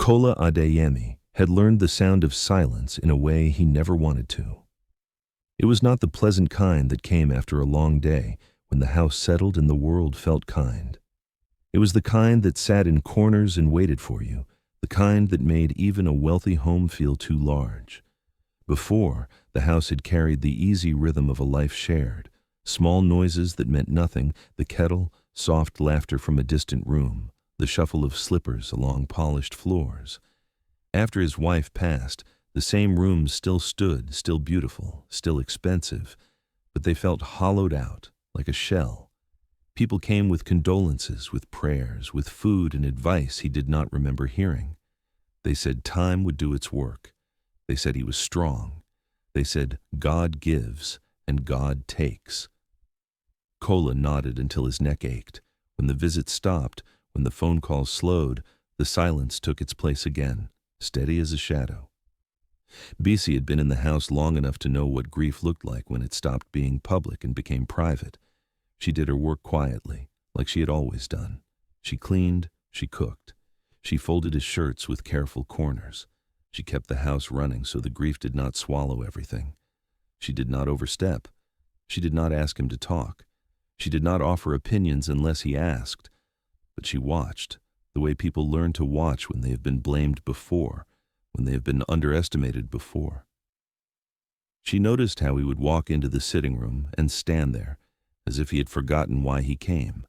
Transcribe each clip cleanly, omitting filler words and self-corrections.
Kola Adeyemi had learned the sound of silence in a way he never wanted to. It was not the pleasant kind that came after a long day, when the house settled and the world felt kind. It was the kind that sat in corners and waited for you, the kind that made even a wealthy home feel too large. Before, the house had carried the easy rhythm of a life shared, small noises that meant nothing, the kettle, soft laughter from a distant room, the shuffle of slippers along polished floors. After his wife passed, the same rooms still stood, still beautiful, still expensive, but they felt hollowed out, like a shell. People came with condolences, with prayers, with food and advice he did not remember hearing. They said time would do its work. They said he was strong. They said God gives and God takes. Kola nodded until his neck ached. When the visit stopped, when the phone calls slowed, the silence took its place again, steady as a shadow. Bisi had been in the house long enough to know what grief looked like when it stopped being public and became private. She did her work quietly, like she had always done. She cleaned, she cooked. She folded his shirts with careful corners. She kept the house running so the grief did not swallow everything. She did not overstep. She did not ask him to talk. She did not offer opinions unless he asked. But she watched, the way people learn to watch when they have been blamed before, when they have been underestimated before. She noticed how he would walk into the sitting room and stand there, as if he had forgotten why he came.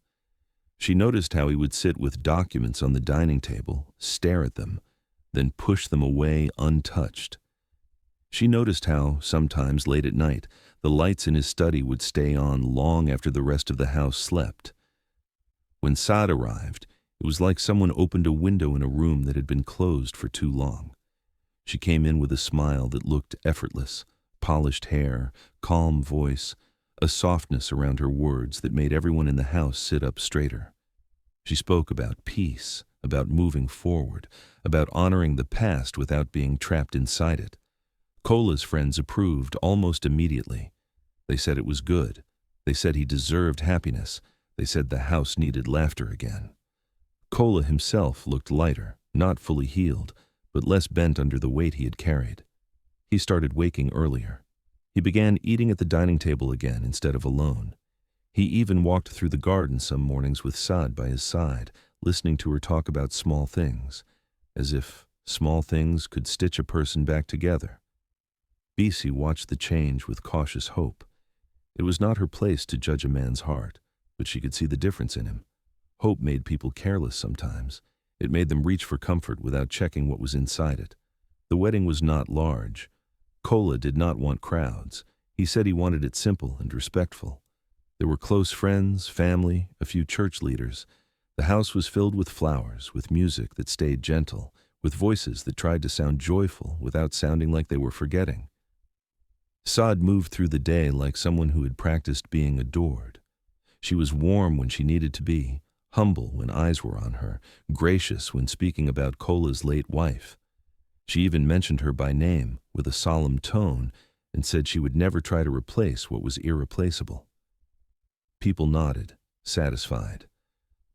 She noticed how he would sit with documents on the dining table, stare at them, then push them away untouched. She noticed how, sometimes late at night, the lights in his study would stay on long after the rest of the house slept. When Saad arrived, it was like someone opened a window in a room that had been closed for too long. She came in with a smile that looked effortless, polished hair, calm voice, a softness around her words that made everyone in the house sit up straighter. She spoke about peace, about moving forward, about honoring the past without being trapped inside it. Kola's friends approved almost immediately. They said it was good. They said he deserved happiness. They said the house needed laughter again. Kola himself looked lighter, not fully healed, but less bent under the weight he had carried. He started waking earlier. He began eating at the dining table again instead of alone. He even walked through the garden some mornings with Saad by his side, listening to her talk about small things, as if small things could stitch a person back together. Bisi watched the change with cautious hope. It was not her place to judge a man's heart, but she could see the difference in him. Hope made people careless sometimes. It made them reach for comfort without checking what was inside it. The wedding was not large. Kola did not want crowds. He said he wanted it simple and respectful. There were close friends, family, a few church leaders. The house was filled with flowers, with music that stayed gentle, with voices that tried to sound joyful without sounding like they were forgetting. Saad moved through the day like someone who had practiced being adored. She was warm when she needed to be, humble when eyes were on her, gracious when speaking about Kola's late wife. She even mentioned her by name, with a solemn tone, and said she would never try to replace what was irreplaceable. People nodded, satisfied.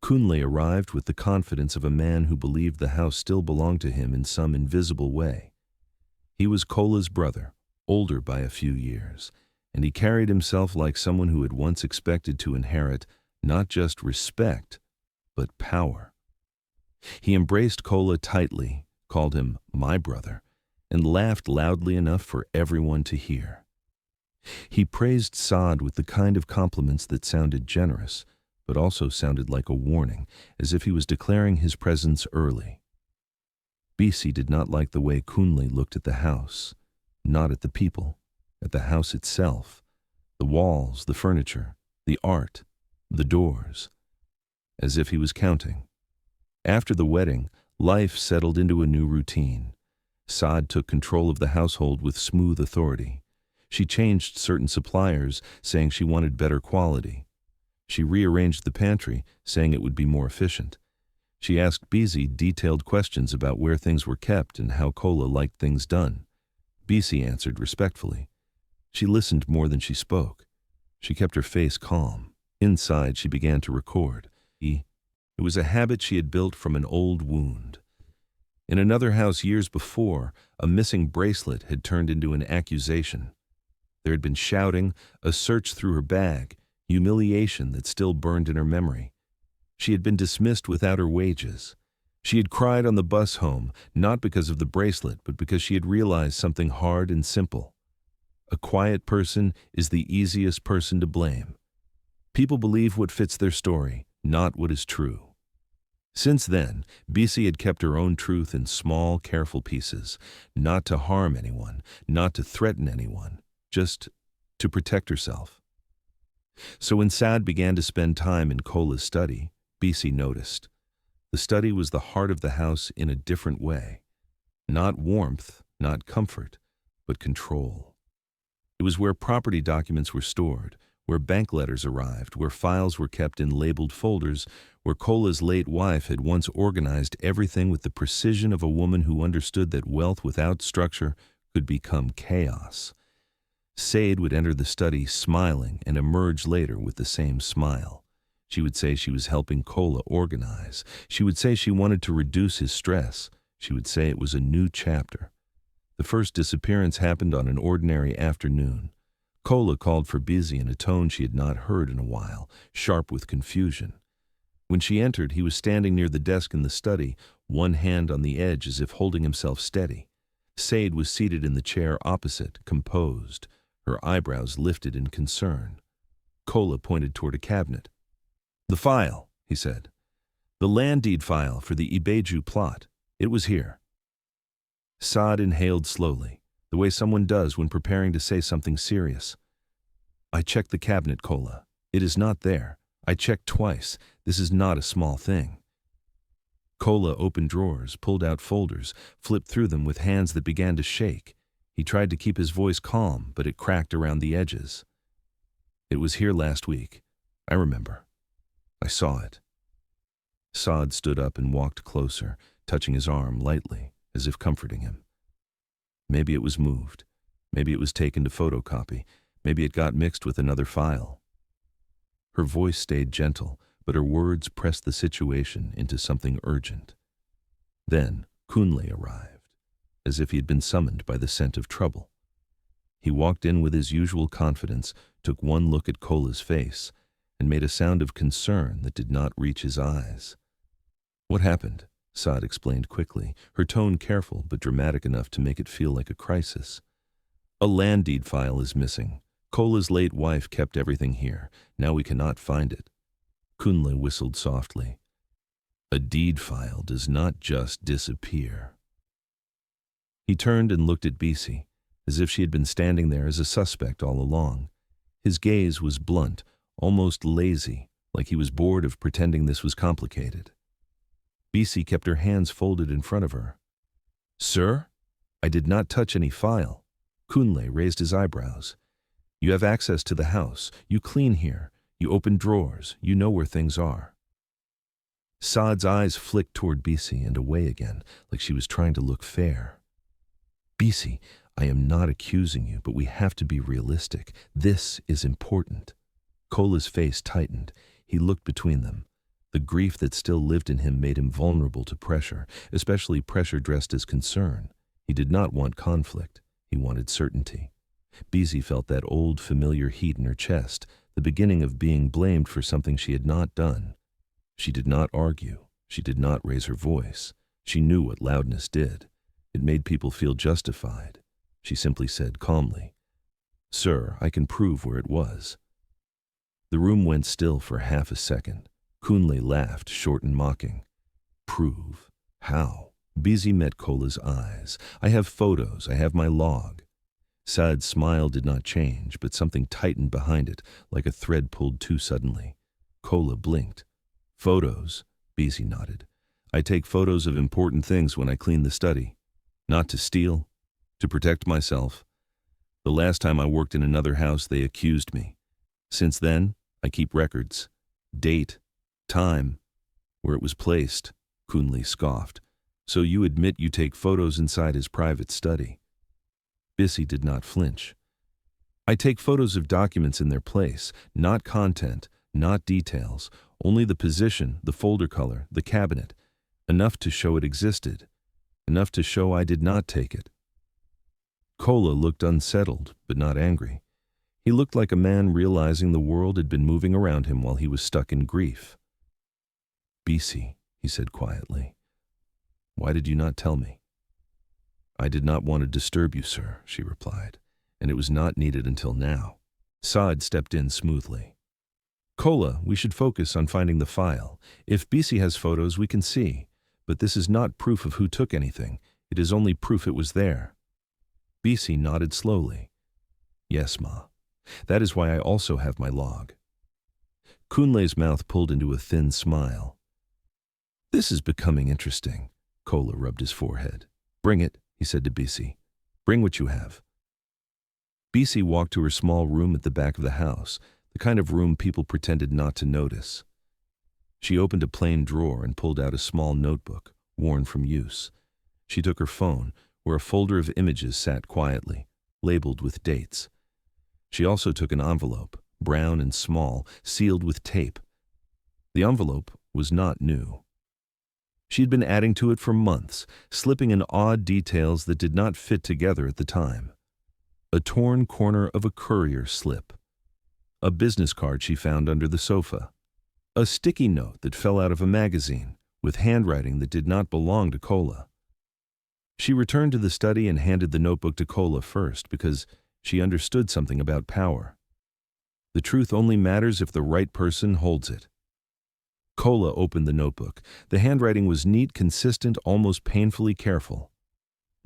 Kunle arrived with the confidence of a man who believed the house still belonged to him in some invisible way. He was Kola's brother, older by a few years, and he carried himself like someone who had once expected to inherit not just respect, but power. He embraced Kola tightly, called him my brother, and laughed loudly enough for everyone to hear. He praised Saad with the kind of compliments that sounded generous, but also sounded like a warning, as if he was declaring his presence early. Bisi did not like the way Kunle looked at the house, not at the people, at the house itself, the walls, the furniture, the art, the doors, as if he was counting. After the wedding, life settled into a new routine. Saad took control of the household with smooth authority. She changed certain suppliers, saying she wanted better quality. She rearranged the pantry, saying it would be more efficient. She asked Bisi detailed questions about where things were kept and how Kola liked things done. Bisi answered respectfully. She listened more than she spoke. She kept her face calm. Inside, she began to record. It was a habit she had built from an old wound. In another house years before, a missing bracelet had turned into an accusation. There had been shouting, a search through her bag, humiliation that still burned in her memory. She had been dismissed without her wages. She had cried on the bus home, not because of the bracelet, but because she had realized something hard and simple. A quiet person is the easiest person to blame. People believe what fits their story, not what is true. Since then, BC had kept her own truth in small, careful pieces, not to harm anyone, not to threaten anyone, just to protect herself. So when Sad began to spend time in Cola's study, BC noticed. The study was the heart of the house in a different way. Not warmth, not comfort, but control. It was where property documents were stored, where bank letters arrived, where files were kept in labeled folders, where Cola's late wife had once organized everything with the precision of a woman who understood that wealth without structure could become chaos. Maid would enter the study smiling and emerge later with the same smile. She would say she was helping Cola organize. She would say she wanted to reduce his stress. She would say it was a new chapter. The first disappearance happened on an ordinary afternoon. Cola called for Busy in a tone she had not heard in a while, sharp with confusion. When she entered, he was standing near the desk in the study, one hand on the edge as if holding himself steady. Maid was seated in the chair opposite, composed, her eyebrows lifted in concern. Cola pointed toward a cabinet. "The file," he said. "The land deed file for the Ibeju plot. It was here." Saad inhaled slowly, the way someone does when preparing to say something serious. "I checked the cabinet, Cola. It is not there. I checked twice. This is not a small thing." Cola opened drawers, pulled out folders, flipped through them with hands that began to shake. He tried to keep his voice calm, but it cracked around the edges. "It was here last week. I remember. I saw it." Saad stood up and walked closer, touching his arm lightly, as if comforting him. Maybe it was moved. Maybe it was taken to photocopy. Maybe it got mixed with another file. Her voice stayed gentle, but her words pressed the situation into something urgent. Then Kunle arrived, as if he had been summoned by the scent of trouble. He walked in with his usual confidence, took one look at Cola's face, and made a sound of concern that did not reach his eyes. "What happened?" Saad explained quickly, her tone careful but dramatic enough to make it feel like a crisis. "A land deed file is missing. Cola's late wife kept everything here. Now we cannot find it." Kunle whistled softly. "A deed file does not just disappear." He turned and looked at BC, as if she had been standing there as a suspect all along. His gaze was blunt, almost lazy, like he was bored of pretending this was complicated. BC kept her hands folded in front of her. "Sir, I did not touch any file." Kunle raised his eyebrows. "You have access to the house. You clean here. You open drawers. You know where things are." Saad's eyes flicked toward BC and away again, like she was trying to look fair. "BC, I am not accusing you, but we have to be realistic. This is important." Cola's face tightened. He looked between them. The grief that still lived in him made him vulnerable to pressure, especially pressure dressed as concern. He did not want conflict. He wanted certainty. BC felt that old, familiar heat in her chest, the beginning of being blamed for something she had not done. She did not argue. She did not raise her voice. She knew what loudness did. It made people feel justified. She simply said calmly, "Sir, I can prove where it was." The room went still for half a second. Kunle laughed, short and mocking. "Prove? How?" BC met Cola's eyes. "I have photos. I have my log." Saad's smile did not change, but something tightened behind it, like a thread pulled too suddenly. Cola blinked. "Photos?" BC nodded. "I take photos of important things when I clean the study. Not to steal, to protect myself. The last time I worked in another house, they accused me. Since then, I keep records. Date, time, where it was placed." Kunle scoffed. "So you admit you take photos inside his private study?" Bissy did not flinch. "I take photos of documents in their place, not content, not details, only the position, the folder color, the cabinet, enough to show it existed. enough to show I did not take it. Kola looked unsettled, but not angry. He looked like a man realizing the world had been moving around him while he was stuck in grief. "Bisi," he said quietly, "why did you not tell me?" "I did not want to disturb you, sir," she replied, "and it was not needed until now." Saad stepped in smoothly. "Kola, we should focus on finding the file. If Bisi has photos, we can see. But this is not proof of who took anything. It is only proof it was there." Bisi nodded slowly. "Yes, Ma. That is why I also have my log." Kunle's mouth pulled into a thin smile. "This is becoming interesting." Kola rubbed his forehead. "Bring it," he said to Bisi. "Bring what you have." Bisi walked to her small room at the back of the house, the kind of room people pretended not to notice. She opened a plain drawer and pulled out a small notebook, worn from use. She took her phone, where a folder of images sat quietly, labeled with dates. She also took an envelope, brown and small, sealed with tape. The envelope was not new. She had been adding to it for months, slipping in odd details that did not fit together at the time. A torn corner of a courier slip. A business card she found under the sofa. A sticky note that fell out of a magazine, with handwriting that did not belong to Kola. She returned to the study and handed the notebook to Kola first because she understood something about power. The truth only matters if the right person holds it. Kola opened the notebook. The handwriting was neat, consistent, almost painfully careful.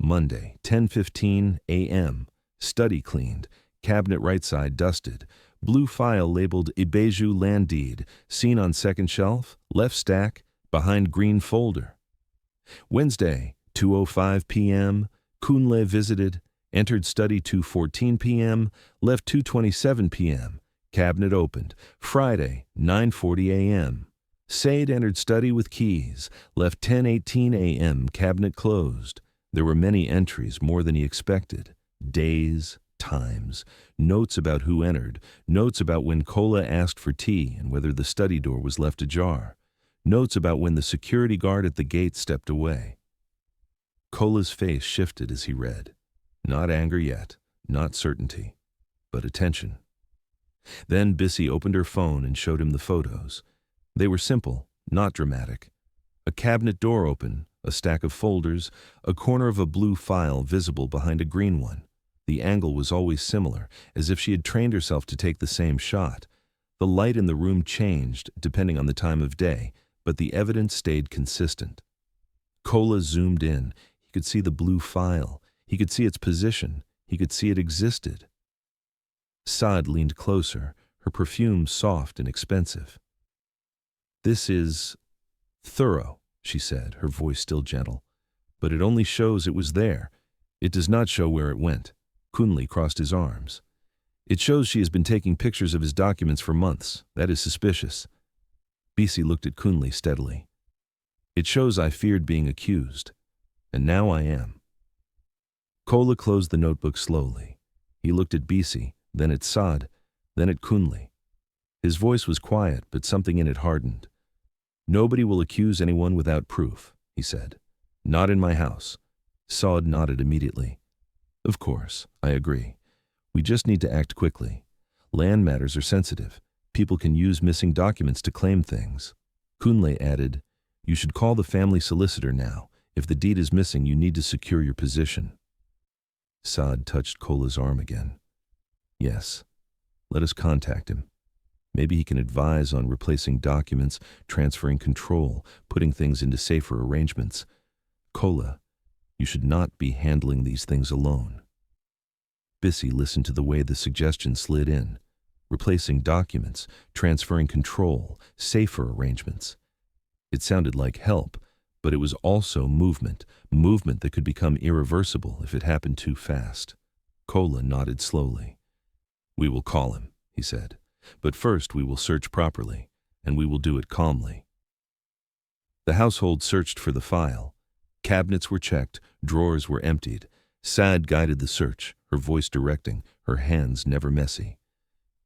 Monday, 10:15 a.m. Study cleaned. Cabinet right side dusted. Blue file labeled Ibeju land deed. Seen on second shelf. Left stack. Behind green folder. Wednesday, 2:05 p.m. Kunle visited. Entered study 2:14 p.m. Left 2:27 p.m. Cabinet opened. Friday, 9:40 a.m. Maid entered study with keys. Left 10:18 a.m. Cabinet closed. There were many entries, more than he expected. Days, times, notes about who entered, notes about when Kola asked for tea and whether the study door was left ajar, notes about when the security guard at the gate stepped away. Kola's face shifted as he read. Not anger yet, not certainty, but attention. Then Bisi opened her phone and showed him the photos. They were simple, not dramatic. A cabinet door open, a stack of folders, a corner of a blue file visible behind a green one. The angle was always similar, as if she had trained herself to take the same shot. The light in the room changed depending on the time of day, but the evidence stayed consistent. Kola zoomed in. He could see the blue file. He could see its position. He could see it existed. Saad leaned closer, her perfume soft and expensive. "This is thorough," she said, her voice still gentle. "But it only shows it was there. It does not show where it went." Kunle crossed his arms. "It shows she has been taking pictures of his documents for months. That is suspicious." Bisi looked at Kunle steadily. "It shows I feared being accused. And now I am." Kola closed the notebook slowly. He looked at Bisi, then at Saad, then at Kunle. His voice was quiet, but something in it hardened. "Nobody will accuse anyone without proof," he said. "Not in my house." Saad nodded immediately. "Of course, I agree. We just need to act quickly. Land matters are sensitive. People can use missing documents to claim things." Kunle added, "You should call the family solicitor now. If the deed is missing, you need to secure your position." Saad touched Kola's arm again. "Yes, let us contact him. Maybe he can advise on replacing documents, transferring control, putting things into safer arrangements. Kola, you should not be handling these things alone." Bisi listened to the way the suggestion slid in. Replacing documents, transferring control, safer arrangements. It sounded like help, but it was also movement that could become irreversible if it happened too fast. Kola nodded slowly. "We will call him," he said. "But first we will search properly, and we will do it calmly." The household searched for the file. Cabinets were checked, drawers were emptied. Saad guided the search, her voice directing, her hands never messy.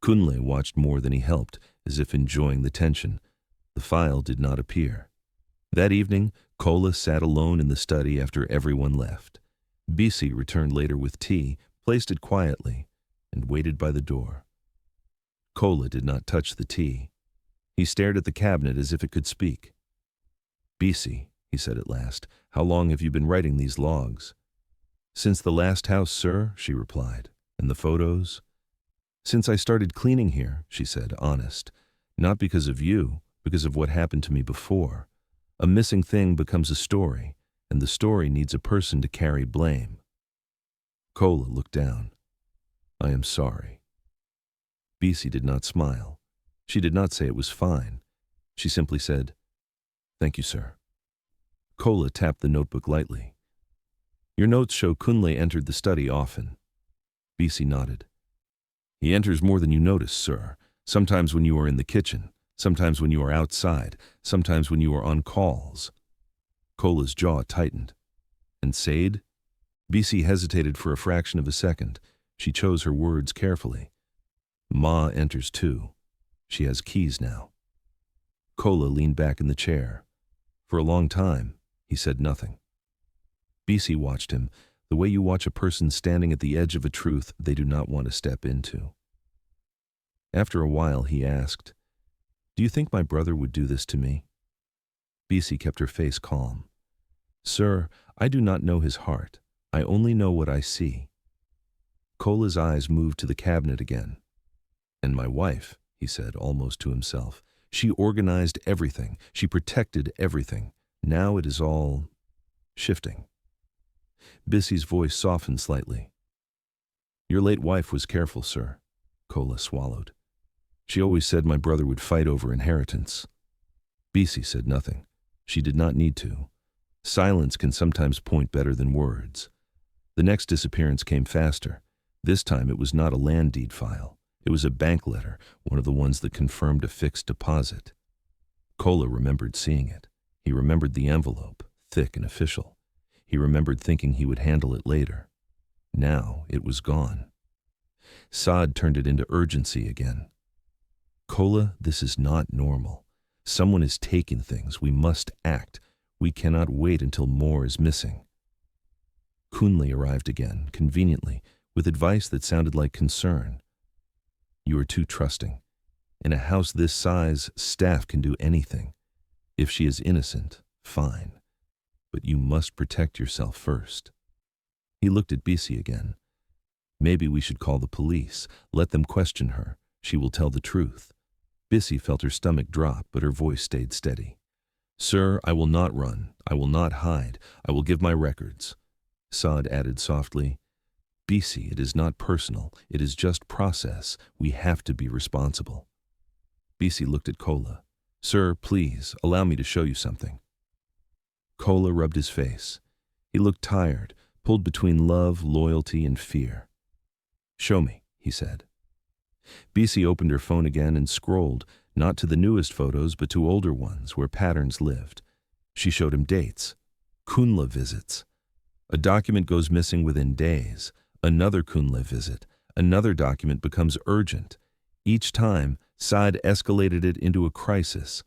Kunle watched more than he helped, as if enjoying the tension. The file did not appear. That evening, Kola sat alone in the study after everyone left. Bisi returned later with tea, placed it quietly, and waited by the door. Kola did not touch the tea. He stared at the cabinet as if it could speak. "Bisi," he said at last, "how long have you been writing these logs?" "Since the last house, sir," she replied. "And the photos?" "Since I started cleaning here," she said, honest. "Not because of you, because of what happened to me before. A missing thing becomes a story, and the story needs a person to carry blame." Kola looked down. "I am sorry." Bisi did not smile. She did not say it was fine. She simply said, "Thank you, sir." Kola tapped the notebook lightly. "Your notes show Kunle entered the study often." Bisi nodded. "He enters more than you notice, sir. Sometimes when you are in the kitchen, sometimes when you are outside, sometimes when you are on calls." Kola's jaw tightened. "And Said?" Bisi hesitated for a fraction of a second. She chose her words carefully. "Ma enters too. She has keys now." Kola leaned back in the chair. For a long time, he said nothing. Bisi watched him, the way you watch a person standing at the edge of a truth they do not want to step into. After a while, he asked, "Do you think my brother would do this to me?" Bisi kept her face calm. "Sir, I do not know his heart. I only know what I see." Kola's eyes moved to the cabinet again. "And my wife," he said, almost to himself. "She organized everything. She protected everything. Now it is all shifting." Bisi's voice softened slightly. "Your late wife was careful, sir." Kola swallowed. "She always said my brother would fight over inheritance." Bisi said nothing. She did not need to. Silence can sometimes point better than words. The next disappearance came faster. This time it was not a land deed file. It was a bank letter, one of the ones that confirmed a fixed deposit. Kola remembered seeing it. He remembered the envelope, thick and official. He remembered thinking he would handle it later. Now it was gone. Saad turned it into urgency again. "Kola, this is not normal. Someone is taking things. We must act. We cannot wait until more is missing." Kunle arrived again, conveniently, with advice that sounded like concern. "You are too trusting. In a house this size, staff can do anything. If she is innocent, fine. But you must protect yourself first." He looked at Bisi again. "Maybe we should call the police. Let them question her. She will tell the truth." Bisi felt her stomach drop, but her voice stayed steady. "Sir, I will not run. I will not hide. I will give my records." Saad added softly, "Bisi, it is not personal. It is just process. We have to be responsible." Bisi looked at Kola. "Sir, please, allow me to show you something." Kola rubbed his face. He looked tired, pulled between love, loyalty, and fear. "Show me," he said. Bisi opened her phone again and scrolled, not to the newest photos, but to older ones where patterns lived. She showed him dates. Kunle visits. A document goes missing within days. Another Kunle visit. Another document becomes urgent. Each time, Saad escalated it into a crisis.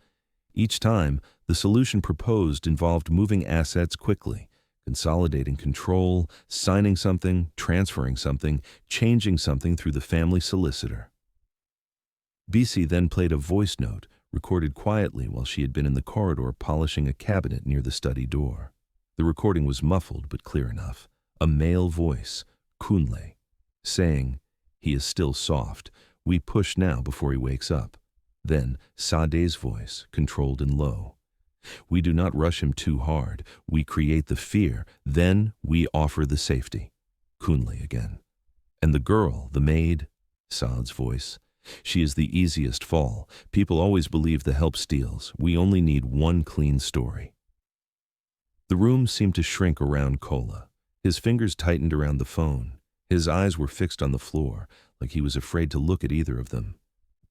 Each time, the solution proposed involved moving assets quickly, consolidating control, signing something, transferring something, changing something through the family solicitor. Bisi then played a voice note, recorded quietly while she had been in the corridor polishing a cabinet near the study door. The recording was muffled but clear enough. A male voice, Kunle, saying, "He is still soft. We push now before he wakes up." Then Sade's voice, controlled and low. "We do not rush him too hard. We create the fear. Then we offer the safety." Kunle again. "And the girl, the maid," Saad's voice. "She is the easiest fall. People always believe the help steals. We only need one clean story." The room seemed to shrink around Kola. His fingers tightened around the phone. His eyes were fixed on the floor, like he was afraid to look at either of them.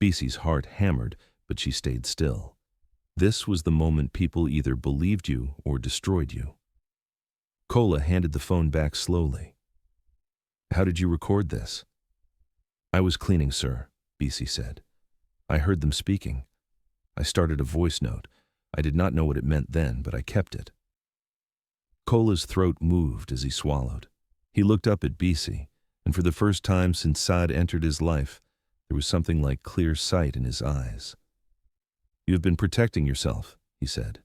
Bisi's heart hammered, but she stayed still. This was the moment people either believed you or destroyed you. Kola handed the phone back slowly. "How did you record this?" "I was cleaning, sir," Bisi said. "I heard them speaking. I started a voice note. I did not know what it meant then, but I kept it. Kola's throat moved as he swallowed. He looked up at Bisi, and for the first time since Saad entered his life, there was something like clear sight in his eyes. "You have been protecting yourself," he said.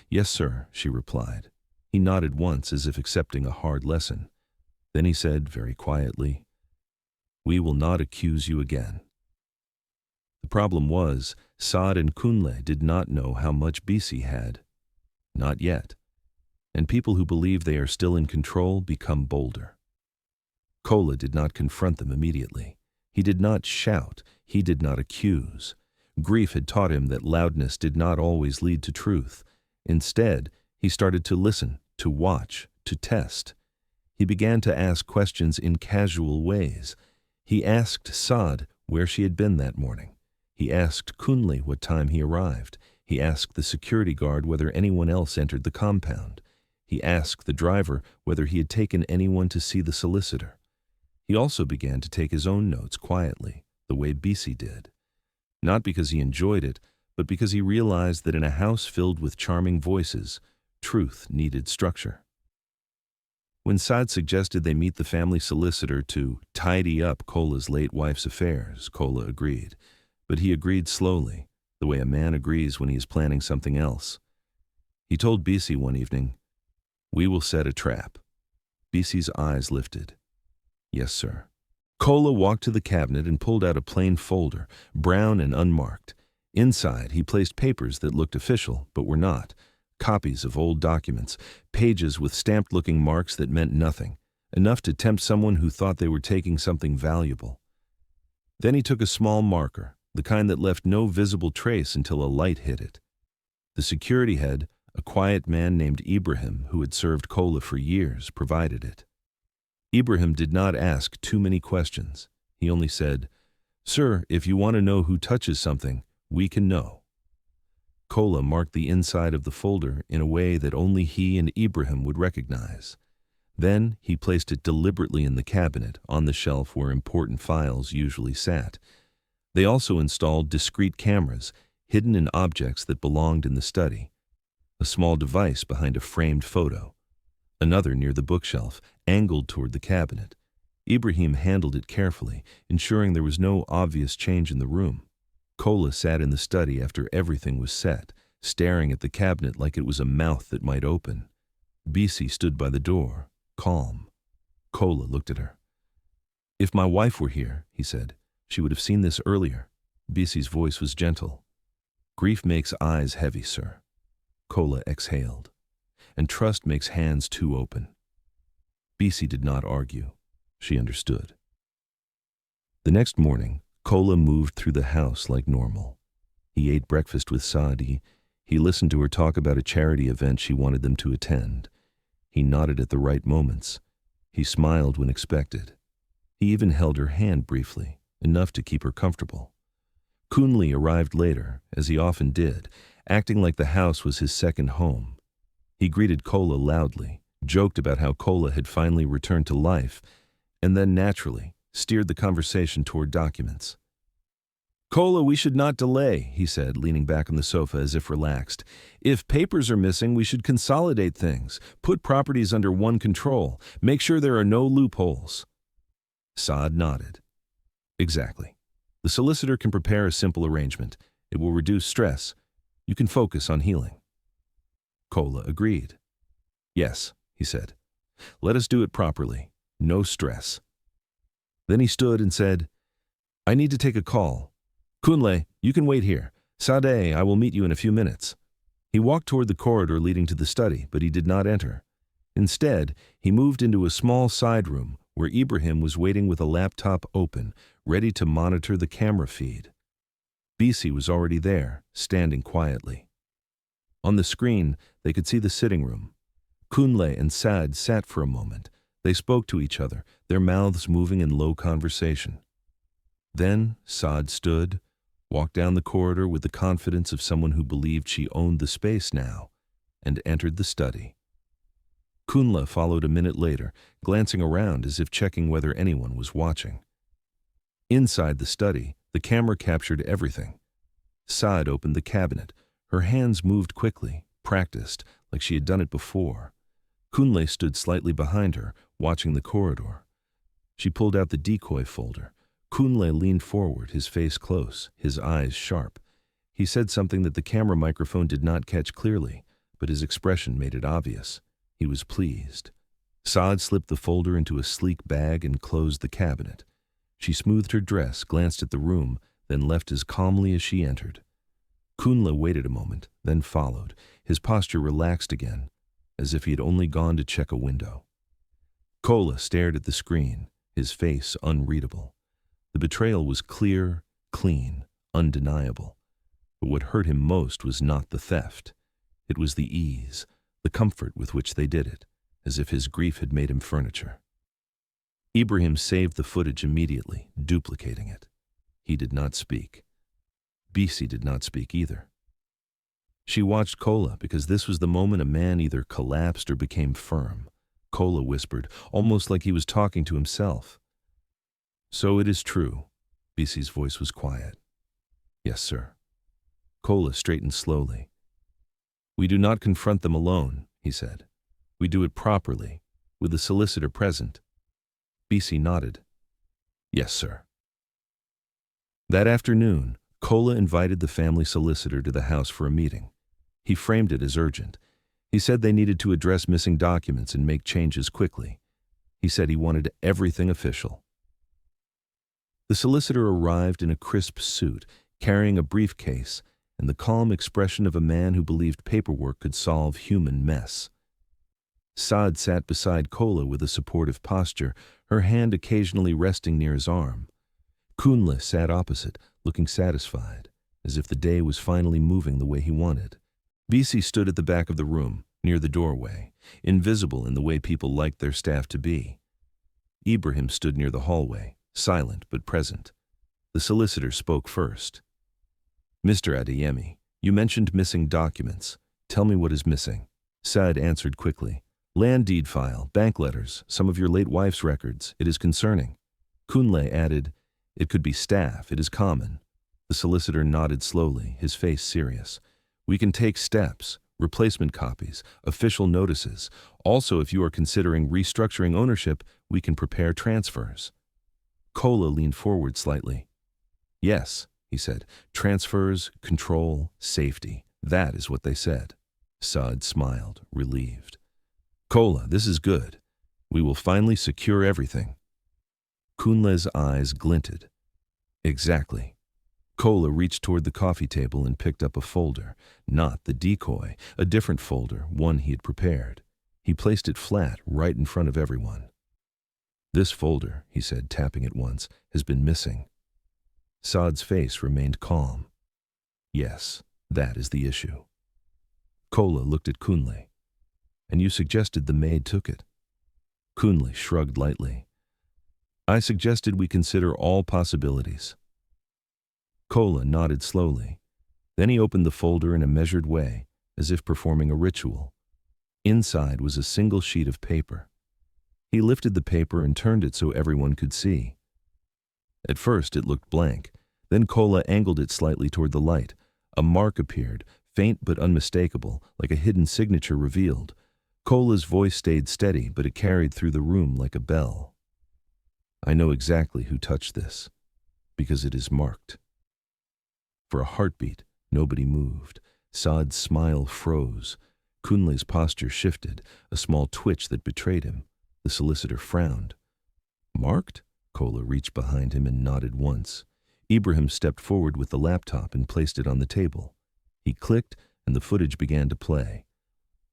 "Yes, sir," she replied. He nodded once as if accepting a hard lesson. Then he said very quietly, "We will not accuse you again." The problem was, Saad and Kunle did not know how much Bisi had. Not yet. And people who believe they are still in control become bolder. Kola did not confront them immediately. He did not shout. He did not accuse. Grief had taught him that loudness did not always lead to truth. Instead, he started to listen, to watch, to test. He began to ask questions in casual ways. He asked Saad where she had been that morning. He asked Kunle what time he arrived. He asked the security guard whether anyone else entered the compound. He asked the driver whether he had taken anyone to see the solicitor. He also began to take his own notes quietly, the way Bisi did. Not because he enjoyed it, but because he realized that in a house filled with charming voices, truth needed structure. When Saad suggested they meet the family solicitor to tidy up Kola's late wife's affairs, Kola agreed. But he agreed slowly, the way a man agrees when he is planning something else. He told Bisi one evening, "We will set a trap." Bisi's eyes lifted. "Yes, sir." Kola walked to the cabinet and pulled out a plain folder, brown and unmarked. Inside, he placed papers that looked official, but were not. Copies of old documents, pages with stamped-looking marks that meant nothing, enough to tempt someone who thought they were taking something valuable. Then he took a small marker, the kind that left no visible trace until a light hit it. The security head, a quiet man named Ibrahim, who had served Kola for years, provided it. Ibrahim did not ask too many questions. He only said, "Sir, if you want to know who touches something, we can know." Kola marked the inside of the folder in a way that only he and Ibrahim would recognize. Then he placed it deliberately in the cabinet on the shelf where important files usually sat. They also installed discrete cameras, hidden in objects that belonged in the study. A small device behind a framed photo. Another near the bookshelf, angled toward the cabinet. Ibrahim handled it carefully, ensuring there was no obvious change in the room. Kola sat in the study after everything was set, staring at the cabinet like it was a mouth that might open. Bisi stood by the door, calm. Kola looked at her. "If my wife were here," he said, "she would have seen this earlier." Bisi's voice was gentle. "Grief makes eyes heavy, sir." Kola exhaled. "And trust makes hands too open." Bisi did not argue. She understood. The next morning, Kola moved through the house like normal. He ate breakfast with Saadi. He listened to her talk about a charity event she wanted them to attend. He nodded at the right moments. He smiled when expected. He even held her hand briefly, enough to keep her comfortable. Kunle arrived later, as he often did, acting like the house was his second home. He greeted Kola loudly, joked about how Kola had finally returned to life, and then naturally steered the conversation toward documents. "Kola, we should not delay," he said, leaning back on the sofa as if relaxed. "If papers are missing, we should consolidate things, put properties under one control, make sure there are no loopholes." Saad nodded. "Exactly. The solicitor can prepare a simple arrangement. It will reduce stress. You can focus on healing." Kola agreed. "Yes," he said. "Let us do it properly. No stress." Then he stood and said, "I need to take a call. Kunle, you can wait here. Sade, I will meet you in a few minutes." He walked toward the corridor leading to the study, but he did not enter. Instead, he moved into a small side room where Ibrahim was waiting with a laptop open, ready to monitor the camera feed. Bisi was already there, standing quietly. On the screen, they could see the sitting room. Kunle and Saad sat for a moment. They spoke to each other, their mouths moving in low conversation. Then Saad stood, walked down the corridor with the confidence of someone who believed she owned the space now, and entered the study. Kunle followed a minute later, glancing around as if checking whether anyone was watching. Inside the study, the camera captured everything. Saad opened the cabinet, Her hands moved quickly, practiced, like she had done it before. Kunle stood slightly behind her, watching the corridor. She pulled out the decoy folder. Kunle leaned forward, his face close, his eyes sharp. He said something that the camera microphone did not catch clearly, but his expression made it obvious. He was pleased. Saad slipped the folder into a sleek bag and closed the cabinet. She smoothed her dress, glanced at the room, then left as calmly as she entered. Kunle waited a moment, then followed, his posture relaxed again, as if he had only gone to check a window. Kola stared at the screen, his face unreadable. The betrayal was clear, clean, undeniable. But what hurt him most was not the theft. It was the ease, the comfort with which they did it, as if his grief had made him furniture. Ibrahim saved the footage immediately, duplicating it. He did not speak. Bisi did not speak either. She watched Kola because this was the moment a man either collapsed or became firm. Kola whispered, almost like he was talking to himself. "So it is true." Bisi's voice was quiet. "Yes, sir." Kola straightened slowly. "We do not confront them alone," he said. "We do it properly, with the solicitor present." Bisi nodded. "Yes, sir." That afternoon, Kola invited the family solicitor to the house for a meeting. He framed it as urgent. He said they needed to address missing documents and make changes quickly. He said he wanted everything official. The solicitor arrived in a crisp suit, carrying a briefcase, and the calm expression of a man who believed paperwork could solve human mess. Saad sat beside Kola with a supportive posture, her hand occasionally resting near his arm. Kunle sat opposite, looking satisfied, as if the day was finally moving the way he wanted. Bisi stood at the back of the room, near the doorway, invisible in the way people liked their staff to be. Ibrahim stood near the hallway, silent but present. The solicitor spoke first. "Mr. Adeyemi, you mentioned missing documents. Tell me what is missing." Saad answered quickly. "Land deed file, bank letters, some of your late wife's records. It is concerning." Kunle added, "It could be staff. It is common." The solicitor nodded slowly, his face serious. "We can take steps, replacement copies, official notices. Also, if you are considering restructuring ownership, we can prepare transfers." Kola leaned forward slightly. "Yes," he said, "transfers, control, safety. That is what they said." Saad smiled, relieved. "Kola, this is good. We will finally secure everything." Kunle's eyes glinted. "Exactly." Kola reached toward the coffee table and picked up a folder, not the decoy, a different folder, one he had prepared. He placed it flat, right in front of everyone. "This folder," he said, tapping it once, "has been missing." Saad's face remained calm. "Yes, that is the issue." Kola looked at Kunle. "And you suggested the maid took it." Kunle shrugged lightly. "I suggested we consider all possibilities." Kola nodded slowly. Then he opened the folder in a measured way, as if performing a ritual. Inside was a single sheet of paper. He lifted the paper and turned it so everyone could see. At first it looked blank. Then Kola angled it slightly toward the light. A mark appeared, faint but unmistakable, like a hidden signature revealed. Kola's voice stayed steady, but it carried through the room like a bell. "I know exactly who touched this, because it is marked." For a heartbeat, nobody moved. Saad's smile froze. Kunle's posture shifted, a small twitch that betrayed him. The solicitor frowned. "Marked?" Kola reached behind him and nodded once. Ibrahim stepped forward with the laptop and placed it on the table. He clicked, and the footage began to play.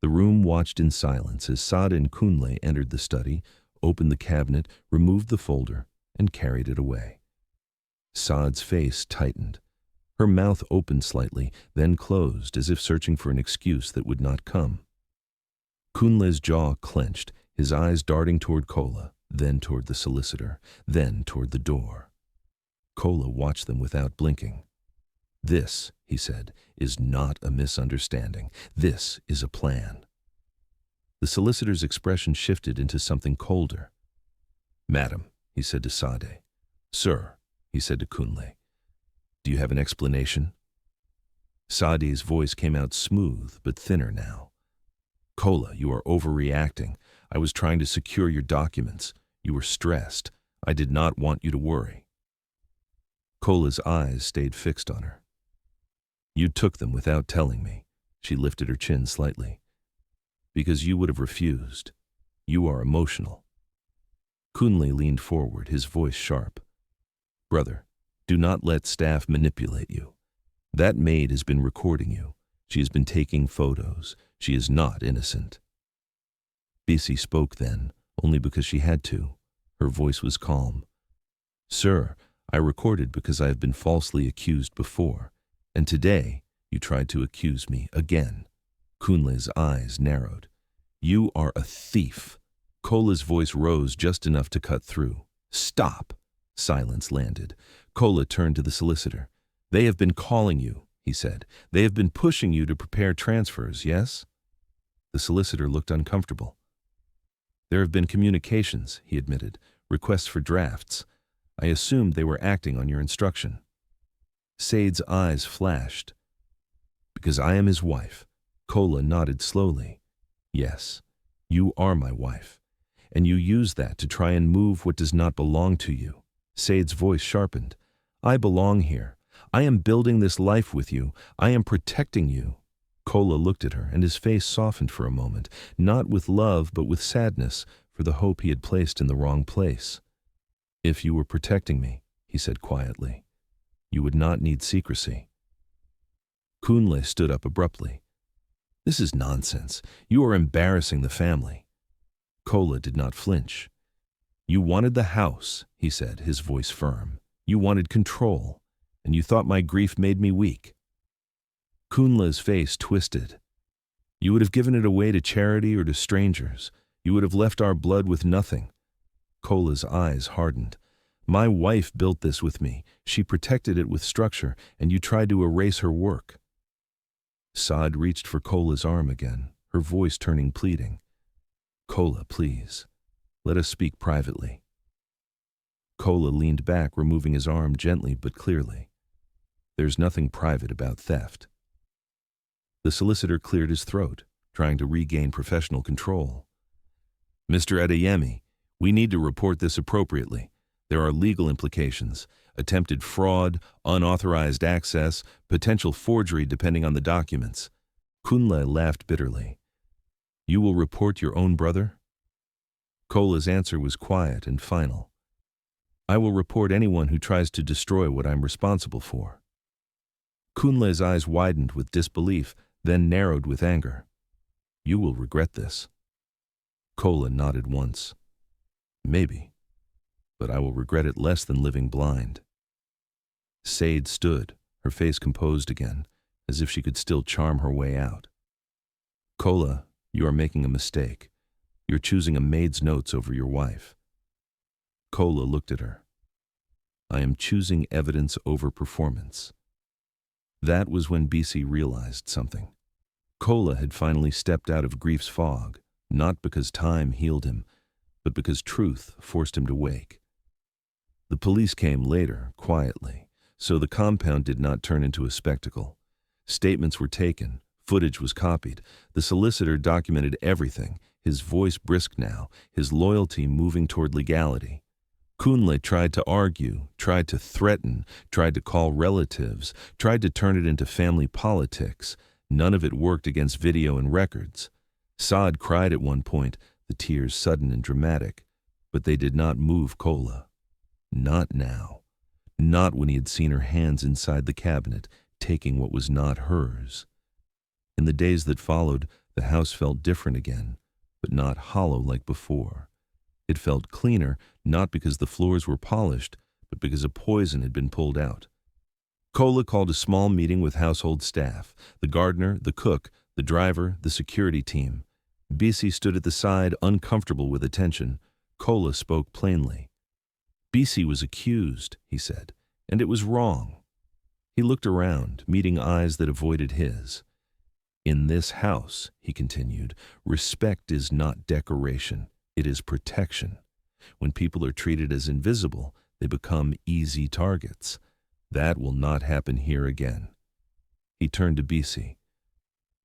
The room watched in silence as Saad and Kunle entered the study, opened the cabinet, removed the folder, and carried it away. Saad's face tightened. Her mouth opened slightly, then closed, as if searching for an excuse that would not come. Kunle's jaw clenched, his eyes darting toward Kola, then toward the solicitor, then toward the door. Kola watched them without blinking. "This," he said, "is not a misunderstanding. This is a plan." The solicitor's expression shifted into something colder. "Madam," he said to Sade. "Sir," he said to Kunle. "Do you have an explanation?" Saadi's voice came out smooth but thinner now. Kola, you are overreacting. I was trying to secure your documents. You were stressed. I did not want you to worry. Kola's eyes stayed fixed on her. You took them without telling me. She lifted her chin slightly. Because you would have refused. You are emotional. Kunle leaned forward, his voice sharp. Brother, do not let staff manipulate you. That maid has been recording you. She has been taking photos. She is not innocent. Bisi spoke then, only because she had to. Her voice was calm. Sir, I recorded because I have been falsely accused before, and today you tried to accuse me again. Kunle's eyes narrowed. You are a thief. Kola's voice rose just enough to cut through. Stop. Silence landed. Kola turned to the solicitor. They have been calling you, he said. They have been pushing you to prepare transfers, yes? The solicitor looked uncomfortable. There have been communications, he admitted, requests for drafts. I assumed they were acting on your instruction. Said's eyes flashed. Because I am his wife. Kola nodded slowly. Yes, you are my wife, and you use that to try and move what does not belong to you. Said's voice sharpened. I belong here. I am building this life with you. I am protecting you. Kola looked at her, and his face softened for a moment, not with love but with sadness for the hope he had placed in the wrong place. If you were protecting me, he said quietly, you would not need secrecy. Kunle stood up abruptly. This is nonsense. You are embarrassing the family. Kola did not flinch. You wanted the house, he said, his voice firm. You wanted control, and you thought my grief made me weak. Kunle's face twisted. You would have given it away to charity or to strangers. You would have left our blood with nothing. Kola's eyes hardened. My wife built this with me. She protected it with structure, and you tried to erase her work. Saad reached for Kola's arm again, her voice turning pleading. Kola, please. Let us speak privately. Kola leaned back, removing his arm gently but clearly. There's nothing private about theft. The solicitor cleared his throat, trying to regain professional control. Mr. Adeyemi, we need to report this appropriately. There are legal implications, attempted fraud, unauthorized access, potential forgery depending on the documents. Kunle laughed bitterly. You will report your own brother? Kola's answer was quiet and final. I will report anyone who tries to destroy what I'm responsible for. Kunle's eyes widened with disbelief, then narrowed with anger. You will regret this. Kola nodded once. Maybe, but I will regret it less than living blind. Said stood, her face composed again, as if she could still charm her way out. Kola, you are making a mistake. You're choosing a maid's notes over your wife. Kola looked at her. I am choosing evidence over performance. That was when Bisi realized something. Kola had finally stepped out of grief's fog, not because time healed him, but because truth forced him to wake. The police came later, quietly, so the compound did not turn into a spectacle. Statements were taken, footage was copied, the solicitor documented everything, his voice brisk now, his loyalty moving toward legality. Kunle tried to argue, tried to threaten, tried to call relatives, tried to turn it into family politics. None of it worked against video and records. Saad cried at one point, the tears sudden and dramatic, but they did not move Kola. Not now. Not when he had seen her hands inside the cabinet, taking what was not hers. In the days that followed, the house felt different again, but not hollow like before. It felt cleaner, not because the floors were polished, but because a poison had been pulled out. Kola called a small meeting with household staff, the gardener, the cook, the driver, the security team. Bisi stood at the side, uncomfortable with attention. Kola spoke plainly. Bisi was accused, he said, and it was wrong. He looked around, meeting eyes that avoided his. In this house, he continued, respect is not decoration, it is protection. When people are treated as invisible, they become easy targets. That will not happen here again. He turned to BC.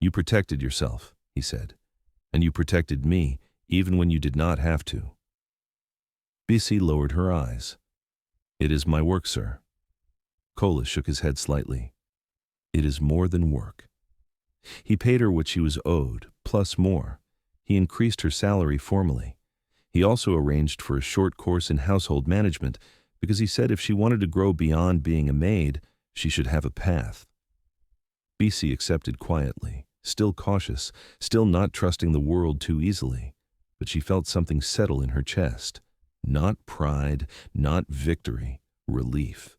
You protected yourself, he said, and you protected me even when you did not have to. BC lowered her eyes. It is my work, sir. Cola shook his head slightly. It is more than work. He paid her what she was owed, plus more. He increased her salary formally. He also arranged for a short course in household management because he said if she wanted to grow beyond being a maid, she should have a path. BC accepted quietly, still cautious, still not trusting the world too easily, but she felt something settle in her chest. Not pride, not victory, relief.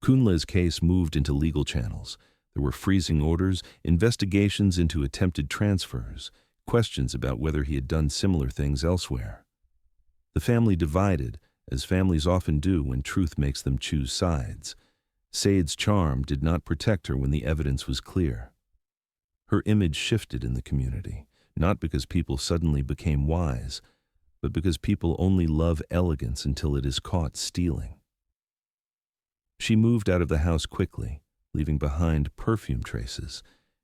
Kunle's case moved into legal channels. There were freezing orders, investigations into attempted transfers, questions about whether he had done similar things elsewhere. The family divided, as families often do when truth makes them choose sides. Said's charm did not protect her when the evidence was clear. Her image shifted in the community, not because people suddenly became wise, but because people only love elegance until it is caught stealing. She moved out of the house quickly, leaving behind perfume traces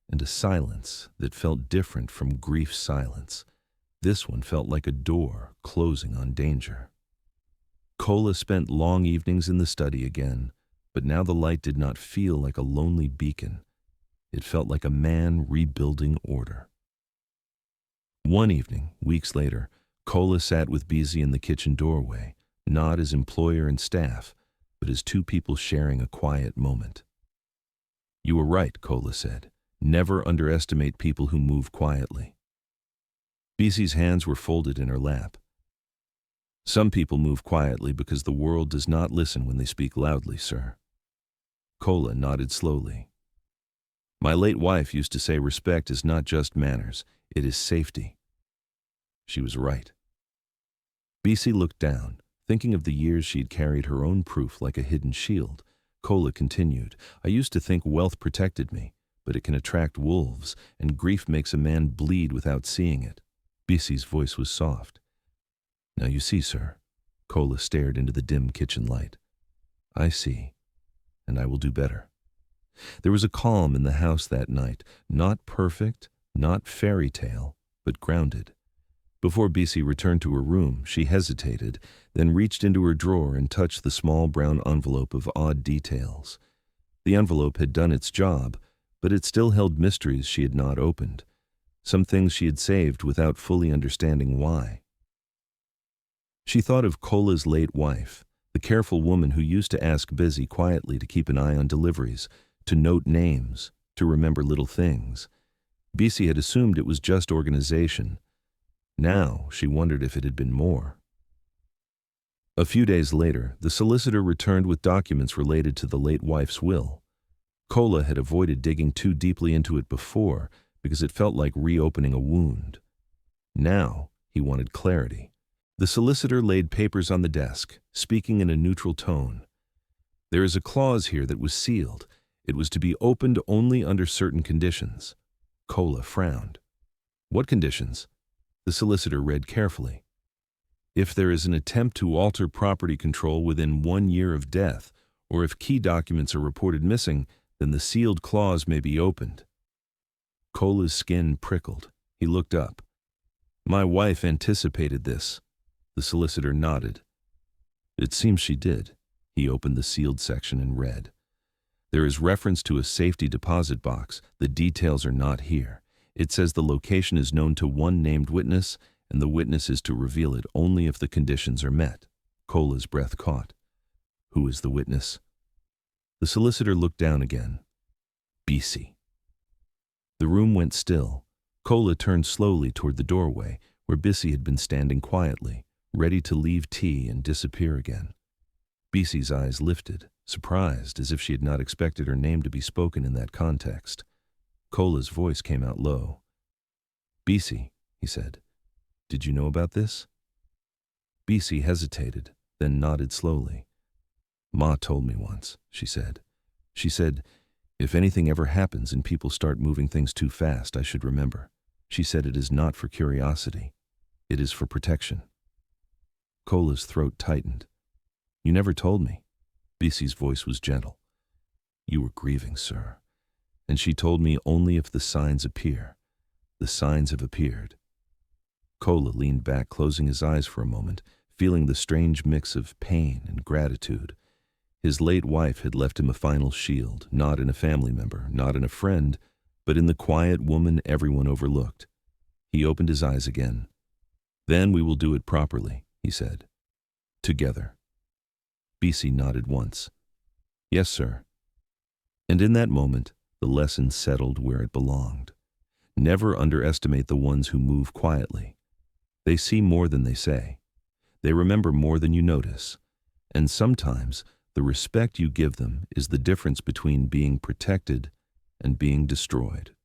and a silence that felt different from grief's silence. This one felt like a door closing on danger. Cola spent long evenings in the study again, but now the light did not feel like a lonely beacon. It felt like a man rebuilding order. One evening, weeks later, Cola sat with BC in the kitchen doorway, not as employer and staff, but as two people sharing a quiet moment. You were right, Cola said. Never underestimate people who move quietly. BC's hands were folded in her lap. Some people move quietly because the world does not listen when they speak loudly, sir. Cola nodded slowly. My late wife used to say respect is not just manners, it is safety. She was right. BC looked down, thinking of the years she had carried her own proof like a hidden shield. Cola continued, I used to think wealth protected me, but it can attract wolves, and grief makes a man bleed without seeing it. BC's voice was soft. Now you see, sir. Cola stared into the dim kitchen light. I see, and I will do better. There was a calm in the house that night, not perfect, not fairy tale, but grounded. Before BC returned to her room, she hesitated, then reached into her drawer and touched the small brown envelope of odd details. The envelope had done its job, but it still held mysteries she had not opened, some things she had saved without fully understanding why. She thought of Cola's late wife, the careful woman who used to ask Busy quietly to keep an eye on deliveries, to note names, to remember little things. BC had assumed it was just organization. Now she wondered if it had been more. A few days later, the solicitor returned with documents related to the late wife's will. Cola had avoided digging too deeply into it before because it felt like reopening a wound. Now he wanted clarity. The solicitor laid papers on the desk, speaking in a neutral tone. There is a clause here that was sealed. It was to be opened only under certain conditions. Cola frowned. What conditions? The solicitor read carefully. If there is an attempt to alter property control within 1 year of death, or if key documents are reported missing, then the sealed clause may be opened. Cola's skin prickled. He looked up. My wife anticipated this. The solicitor nodded. It seems she did. He opened the sealed section and read. There is reference to a safety deposit box. The details are not here. It says the location is known to one named witness, and the witness is to reveal it only if the conditions are met. Cola's breath caught. Who is the witness? The solicitor looked down again. BC. The room went still. Cola turned slowly toward the doorway, where BC had been standing quietly, ready to leave tea and disappear again. BC's eyes lifted, surprised, as if she had not expected her name to be spoken in that context. Cola's voice came out low. BC, he said, did you know about this? BC hesitated, then nodded slowly. Ma told me once, she said. She said, if anything ever happens and people start moving things too fast, I should remember. She said it is not for curiosity. It is for protection. Cola's throat tightened. You never told me. BC's voice was gentle. You were grieving, sir. And she told me only if the signs appear. The signs have appeared. Kola leaned back, closing his eyes for a moment, feeling the strange mix of pain and gratitude. His late wife had left him a final shield, not in a family member, not in a friend, but in the quiet woman everyone overlooked. He opened his eyes again. "Then we will do it properly," he said. "Together." Bisi nodded once. "Yes, sir." And in that moment, the lesson settled where it belonged. Never underestimate the ones who move quietly. They see more than they say. They remember more than you notice. And sometimes, the respect you give them is the difference between being protected and being destroyed.